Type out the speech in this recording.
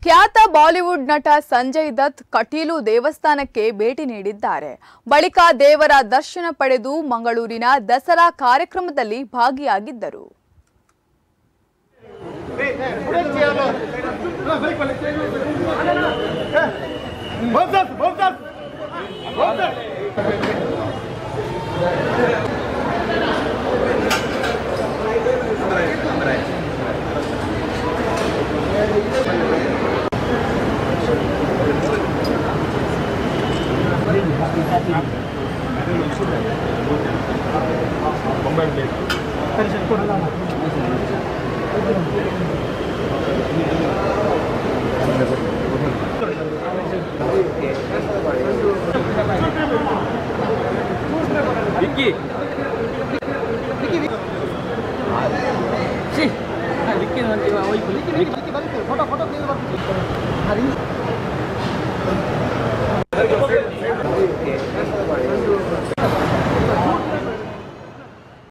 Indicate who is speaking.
Speaker 1: ಖ್ಯಾತ ಬಾಲಿವುಡ್ ನಟ ಸಂಜಯ್ ದತ್ ಕಟೀಲು ದೇವಸ್ಥಾನಕ್ಕೆ ಭೇಟಿ ನೀಡಿದ್ದಾರೆ. ಬಳಿಕ ದೇವರ ದರ್ಶನ ಪಡೆದು ಮಂಗಳೂರಿನ ದಸರಾ ಕಾರ್ಯಕ್ರಮದಲ್ಲಿ ಭಾಗಿಯಾಗಿದ್ದರು.
Speaker 2: फोटो